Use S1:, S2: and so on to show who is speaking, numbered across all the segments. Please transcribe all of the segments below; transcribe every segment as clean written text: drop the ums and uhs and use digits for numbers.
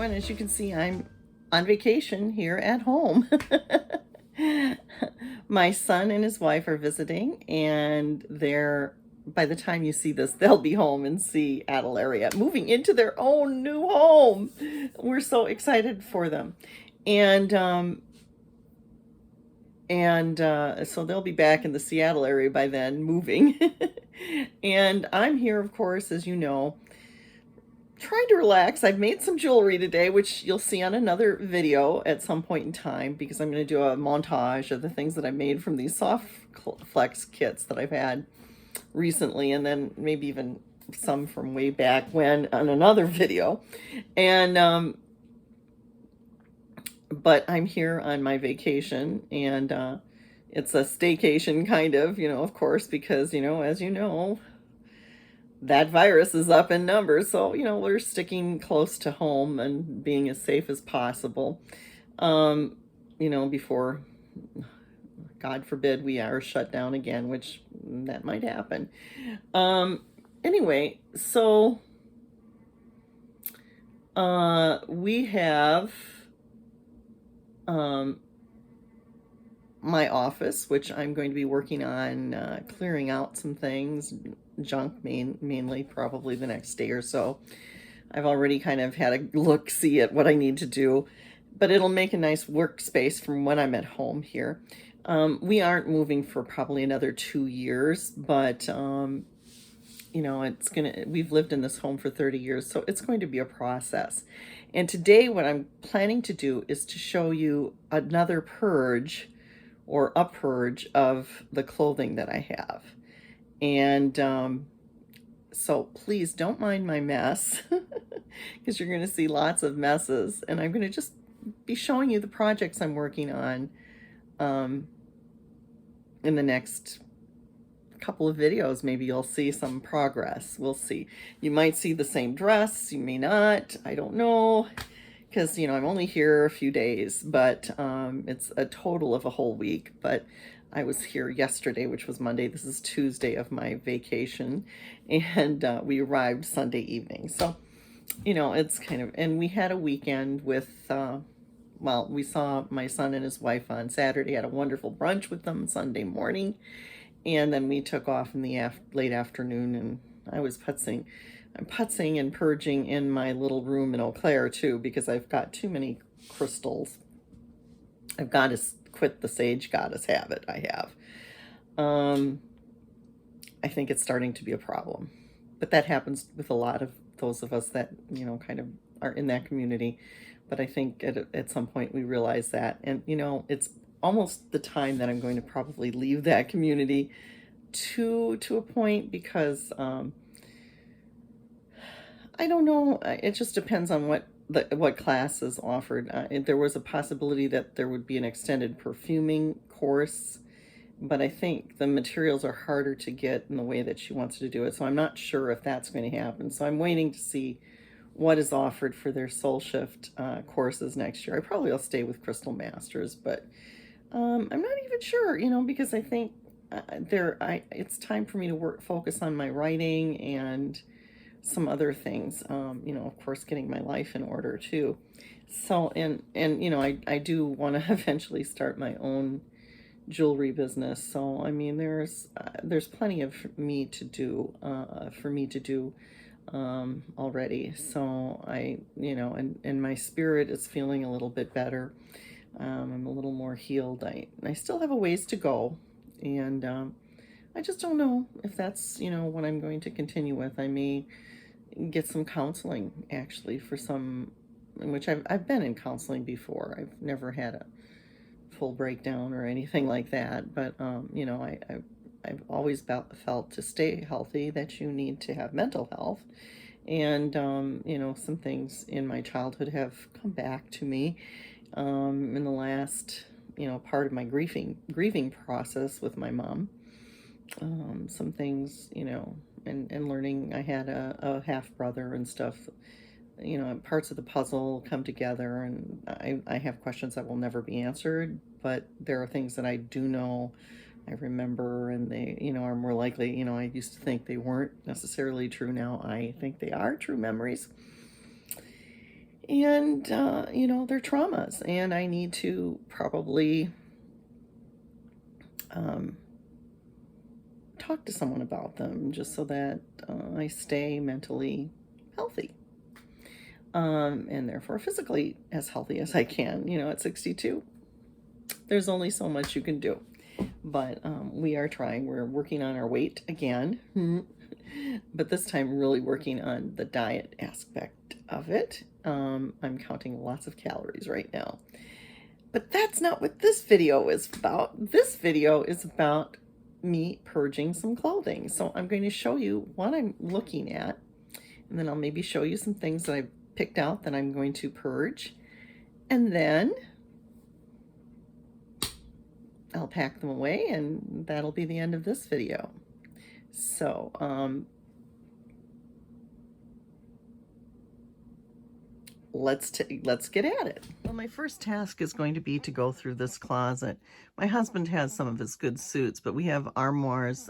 S1: everyone. As you can see, I'm on vacation here at home. My son and his wife are visiting, and by the time you see this, they'll be home in Seattle area, moving into their own new home. We're so excited for them. And so they'll be back in the Seattle area by then, moving. And I'm here, of course, as you know, trying to relax. I've made some jewelry today, which you'll see on another video at some point in time, because I'm going to do a montage of the things that I made from these soft flex kits that I've had recently, and then maybe even some from way back when on another video. And but I'm here on my vacation, and it's a staycation kind of, of course, because, as you know, that virus is up in numbers. So, we're sticking close to home and being as safe as possible, before, God forbid, we are shut down again, which that might happen. Anyway, so we have my office, which I'm going to be working on clearing out some things, junk mainly, probably the next day or so. I've already kind of had a look-see at what I need to do, but it'll make a nice workspace from when I'm at home here. We aren't moving for probably another 2 years, but we've lived in this home for 30 years, so it's going to be a process. And today what I'm planning to do is to show you another purge, or a purge, of the clothing that I have. And so please don't mind my mess, because you're going to see lots of messes, and I'm going to just be showing you the projects I'm working on in the next couple of videos. Maybe you'll see some progress. We'll see. You might see the same dress, you may not, I don't know, because I'm only here a few days, but it's a total of a whole week. But I was here yesterday, which was Monday. This is Tuesday of my vacation, and we arrived Sunday evening. So it's kind of, and we had a weekend with we saw my son and his wife on Saturday, had a wonderful brunch with them Sunday morning, and then we took off in the late afternoon, and I was putzing. I'm putzing and purging in my little room in Eau Claire too, because I've got too many crystals. I've got to quit the sage goddess habit I have. I think it's starting to be a problem, but that happens with a lot of those of us that, kind of are in that community. But I think at some point we realize that, and it's almost the time that I'm going to probably leave that community to a point, because I don't know. It just depends on what class is offered. There was a possibility that there would be an extended perfuming course, but I think the materials are harder to get in the way that she wants to do it. So I'm not sure if that's going to happen. So I'm waiting to see what is offered for their soul shift courses next year. I probably will stay with Crystal Masters, but I'm not even sure, because I think it's time for me to focus on my writing and some other things, of course, getting my life in order too. So, and I do want to eventually start my own jewelry business. So, I mean, there's plenty of me to do, for me to do already. So and my spirit is feeling a little bit better. I'm a little more healed. I still have a ways to go, and I just don't know if that's what I'm going to continue with. I may get some counseling, actually, for some, in which I've been in counseling before. I've never had a full breakdown or anything like that, but I've always felt to stay healthy that you need to have mental health. And some things in my childhood have come back to me in the last part of my grieving process with my mom. Some things, and learning. I had a half brother and stuff. Parts of the puzzle come together, and I have questions that will never be answered, but there are things that I do know, I remember, and they, are more likely, I used to think they weren't necessarily true. Now I think they are true memories. and you know, they're traumas, and I need to probably um, talk to someone about them just so that I stay mentally healthy, and therefore physically as healthy as I can. You know, at 62, there's only so much you can do, but we are trying. We're working on our weight again, but this time really working on the diet aspect of it. I'm counting lots of calories right now. But that's not what this video is about. This video is about me purging some clothing. So I'm going to show you what I'm looking at, and then I'll maybe show you some things that I picked out that I'm going to purge. And then I'll pack them away, and that'll be the end of this video. So, let's get at it. Well, my first task is going to be to go through this closet. My husband has some of his good suits, but we have armoires.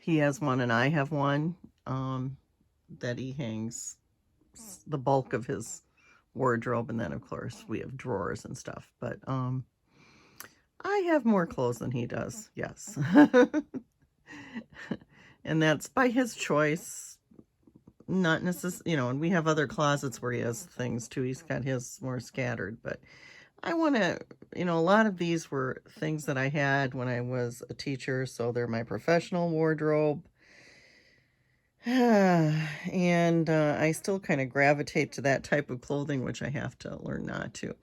S1: He has one and I have one that he hangs the bulk of his wardrobe, and then of course we have drawers and stuff. But I have more clothes than he does, yes. And that's by his choice. Not necessarily, you know, and we have other closets where he has things too. He's got his more scattered, but I want to, you know, a lot of these were things that I had when I was a teacher, so they're my professional wardrobe. And I still kind of gravitate to that type of clothing, which I have to learn not to.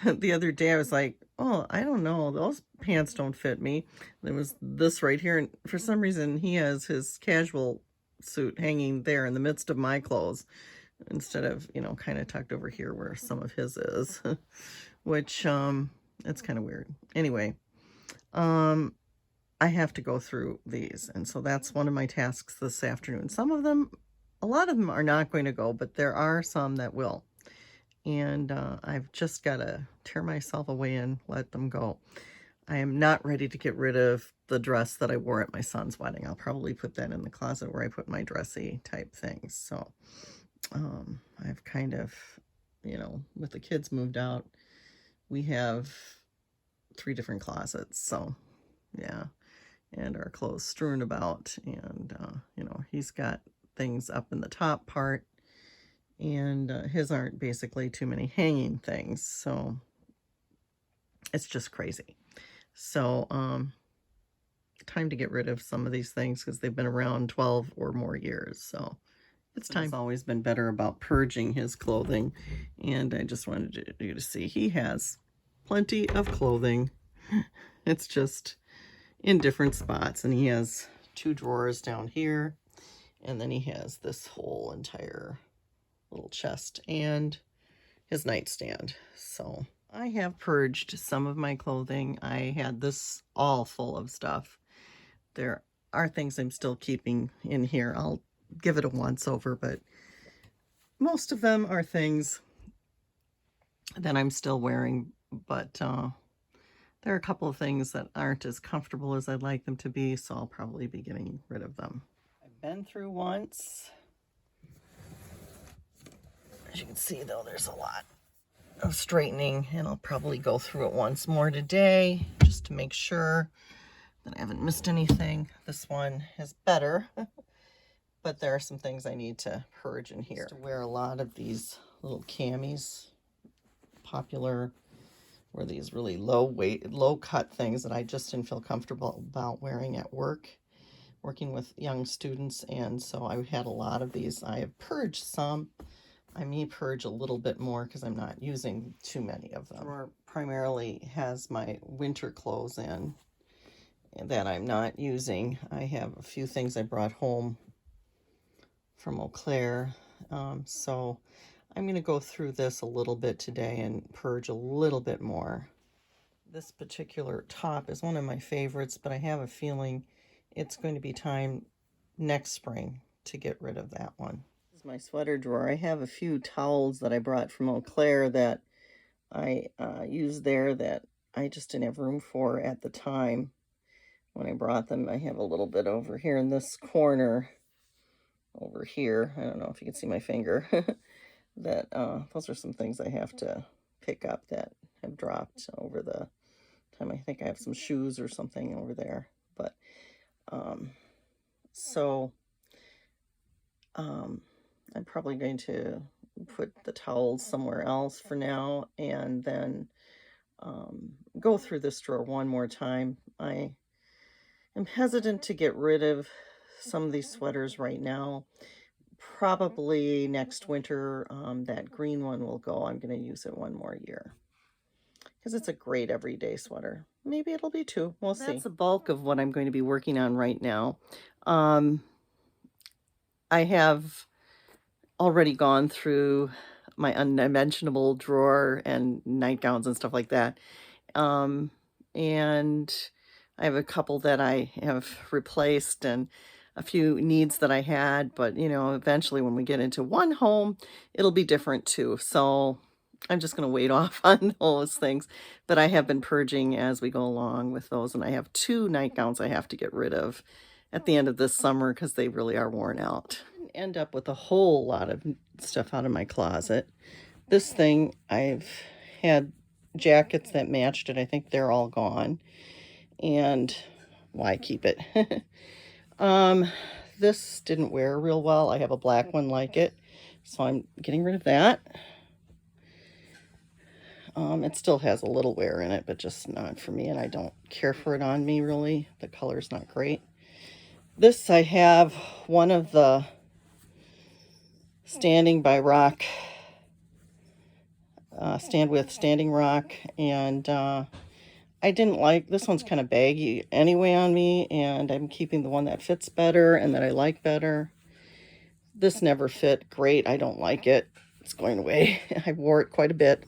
S1: The other day I was like, oh, I don't know, those pants don't fit me. There was this right here, and for some reason he has his casual suit hanging there in the midst of my clothes instead of, you know, kind of tucked over here where some of his is. Which it's kind of weird. Anyway, I have to go through these, and so that's one of my tasks this afternoon. Some of them, a lot of them are not going to go, but there are some that will, and I've just got to tear myself away and let them go. I am not ready to get rid of the dress that I wore at my son's wedding. I'll probably put that in the closet where I put my dressy type things. So I've kind of, you know, with the kids moved out, we have 3 different closets. So yeah, and our clothes strewn about, and you know, he's got things up in the top part, and his aren't basically too many hanging things. So it's just crazy. So time to get rid of some of these things because they've been around 12 or more years. So it's time. He's always been better about purging his clothing, and I just wanted you to see he has plenty of clothing. It's just in different spots, and he has 2 drawers down here, and then he has this whole entire little chest and his nightstand. So I have purged some of my clothing. I had this all full of stuff. There are things I'm still keeping in here. I'll give it a once over, but most of them are things that I'm still wearing, but there are a couple of things that aren't as comfortable as I'd like them to be, so I'll probably be getting rid of them. I've been through once. As you can see, though, there's a lot of straightening, and I'll probably go through it once more today just to make sure that I haven't missed anything. This one is better, but there are some things I need to purge in here. I used to wear a lot of these little camis. Popular were these really low cut things that I just didn't feel comfortable about wearing at work, working with young students, and so I had a lot of these. I have purged some. I may purge a little bit more because I'm not using too many of them. Drawer primarily has my winter clothes in that I'm not using. I have a few things I brought home from Eau Claire, so I'm going to go through this a little bit today and purge a little bit more. This particular top is one of my favorites, but I have a feeling it's going to be time next spring to get rid of that one. This is my sweater drawer. I have a few towels that I brought from Eau Claire that I used there that I just didn't have room for at the time when I brought them. I have a little bit over here in this corner over here. I don't know if you can see my finger. that those are some things I have to pick up that have dropped over the time. I think I have some shoes or something over there. But so I'm probably going to put the towels somewhere else for now, and then go through this drawer one more time. I am hesitant to get rid of some of these sweaters right now. Probably next winter, that green one will go. I'm going to use it one more year because it's a great everyday sweater. Maybe it'll be two. We'll see. That's the bulk of what I'm going to be working on right now. I have already gone through my unmentionable drawer and nightgowns and stuff like that. And I have a couple that I have replaced and a few needs that I had, but you know, eventually when we get into one home, it'll be different too. So I'm just going to wait off on those things, but I have been purging as we go along with those. And I have 2 nightgowns I have to get rid of at the end of this summer because they really are worn out. I didn't end up with a whole lot of stuff out of my closet. This thing, I've had jackets that matched it. I think they're all gone. And why keep it? This didn't wear real well. I have a black one like it, so I'm getting rid of that. It still has a little wear in it, but just not for me, and I don't care for it on me really. The color's not great. This, I have one of the Standing by Rock, Stand with Standing Rock, and I didn't like, this one's kind of baggy anyway on me, and I'm keeping the one that fits better and that I like better. This never fit great. I don't like it. It's going away. I wore it quite a bit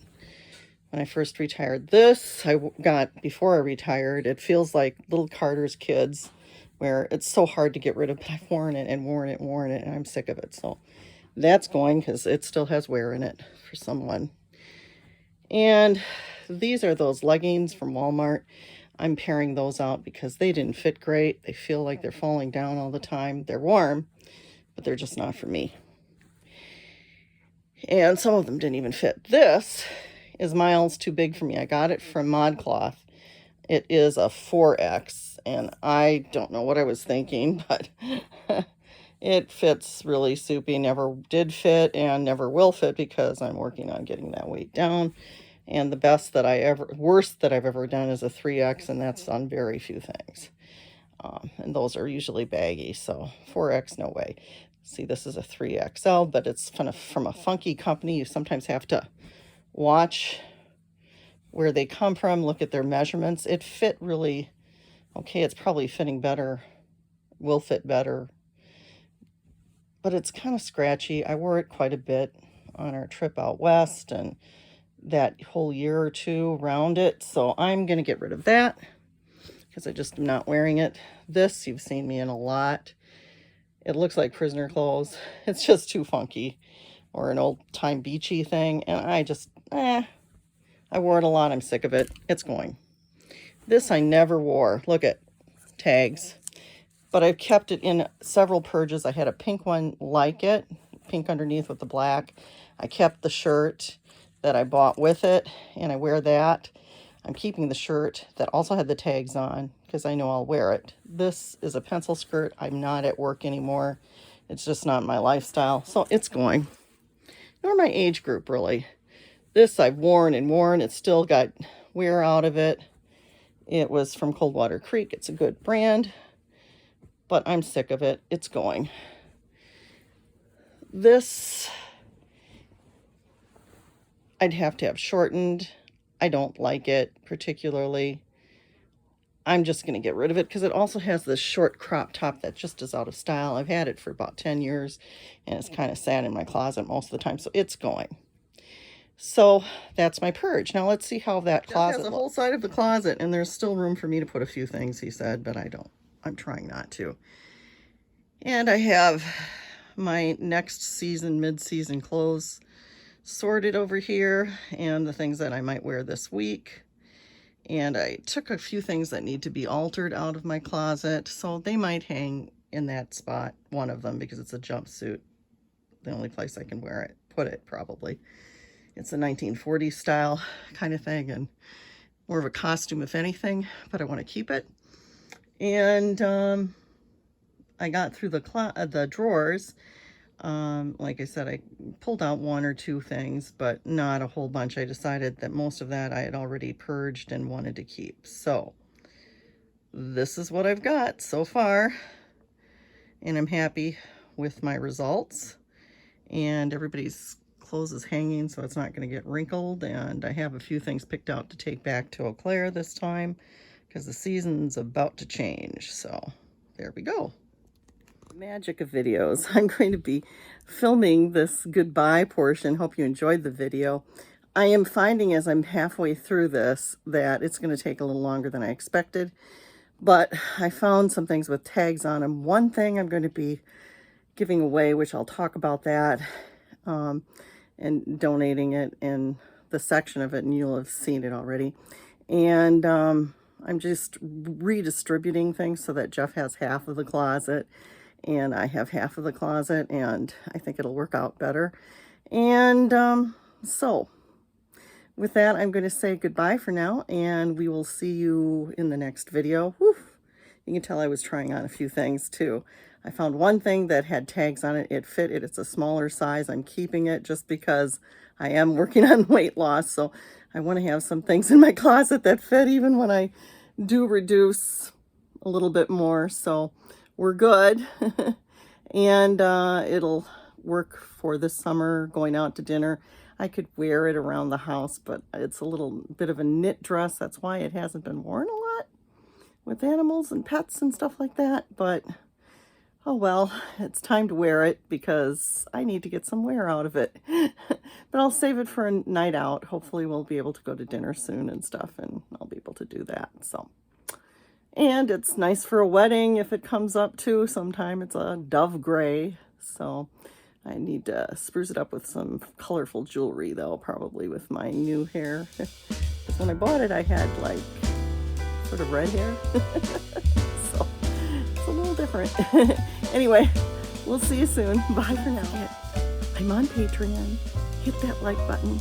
S1: when I first retired. This I got before I retired. It feels like little Carter's Kids, where it's so hard to get rid of, but I've worn it and worn it and worn it, and I'm sick of it. So that's going because it still has wear in it for someone. And these are those leggings from Walmart. I'm pairing those out because they didn't fit great. They feel like they're falling down all the time. They're warm, but they're just not for me. And some of them didn't even fit. This is miles too big for me. I got it from ModCloth. It is a 4X, and I don't know what I was thinking, but it fits really soupy. Never did fit and never will fit because I'm working on getting that weight down. And the worst that I've ever done is a 3X, and that's on very few things. And those are usually baggy, so 4X, no way. See, this is a 3XL, but it's from a funky company. You sometimes have to watch where they come from, look at their measurements. It fit really okay. It's probably fitting better, will fit better, but it's kind of scratchy. I wore it quite a bit on our trip out west and that whole year or two around it. So I'm going to get rid of that because I just am not wearing it. This, you've seen me in a lot. It looks like prisoner clothes. It's just too funky, or an old-time beachy thing. And I just, I wore it a lot. I'm sick of it. It's going. This I never wore. Look at tags. But I've kept it in several purges. I had a pink one like it, pink underneath with the black. I kept the shirt that I bought with it, and I wear that. I'm keeping the shirt that also had the tags on because I know I'll wear it. This is a pencil skirt. I'm not at work anymore. It's just not my lifestyle, so it's going. Nor my age group, really. This I've worn and worn. It's still got wear out of it. It was from Coldwater Creek. It's a good brand, but I'm sick of it. It's going. This I'd have to have shortened. I don't like it particularly. I'm just going to get rid of it because it also has this short crop top that just is out of style. I've had it for about 10 years, and it's kind of sat in my closet most of the time, so it's going. So that's my purge. Now let's see how that closet has the whole side of the closet, and there's still room for me to put a few things, he said, but I don't. I'm trying not to. And I have my next season, mid-season clothes sorted over here, and the things that I might wear this week. And I took a few things that need to be altered out of my closet, so they might hang in that spot, one of them, because it's a jumpsuit, the only place I can wear it. put it, probably. It's a 1940s style kind of thing, and more of a costume if anything, but I want to keep it. And I got through the drawers. Like I said, I pulled out one or two things, but not a whole bunch. I decided that most of that I had already purged and wanted to keep. So this is what I've got so far, and I'm happy with my results. And everybody's clothes is hanging, so it's not going to get wrinkled. And I have a few things picked out to take back to Eau Claire this time, because the season's about to change. So there we go. Magic of videos. I'm going to be filming this goodbye portion. Hope you enjoyed the video. I am finding as I'm halfway through this that it's going to take a little longer than I expected, but I found some things with tags on them. One thing I'm going to be giving away, which I'll talk about that, and donating it in the section of it, and you'll have seen it already. And I'm just redistributing things so that Jeff has half of the closet and I have half of the closet, and I think it'll work out better. And so with that, I'm going to say goodbye for now, and we will see you in the next video. Whew. You can tell I was trying on a few things too. I found one thing that had tags on it. It fit it. It's a smaller size. I'm keeping it just because I am working on weight loss. So I want to have some things in my closet that fit even when I do reduce a little bit more. So we're good. And it'll work for this summer, going out to dinner. I could wear it around the house, but it's a little bit of a knit dress. That's why it hasn't been worn a lot with animals and pets and stuff like that. But oh well, it's time to wear it because I need to get some wear out of it. But I'll save it for a night out. Hopefully we'll be able to go to dinner soon and stuff, and I'll be able to do that. So, and it's nice for a wedding if it comes up too sometime. It's a dove gray, so I need to spruce it up with some colorful jewelry though, probably with my new hair. Because when I bought it, I had like sort of red hair. So it's a little different. Anyway, we'll see you soon. Bye for now. I'm on Patreon. Hit that like button.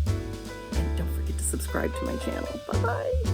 S1: And don't forget to subscribe to my channel. Bye-bye.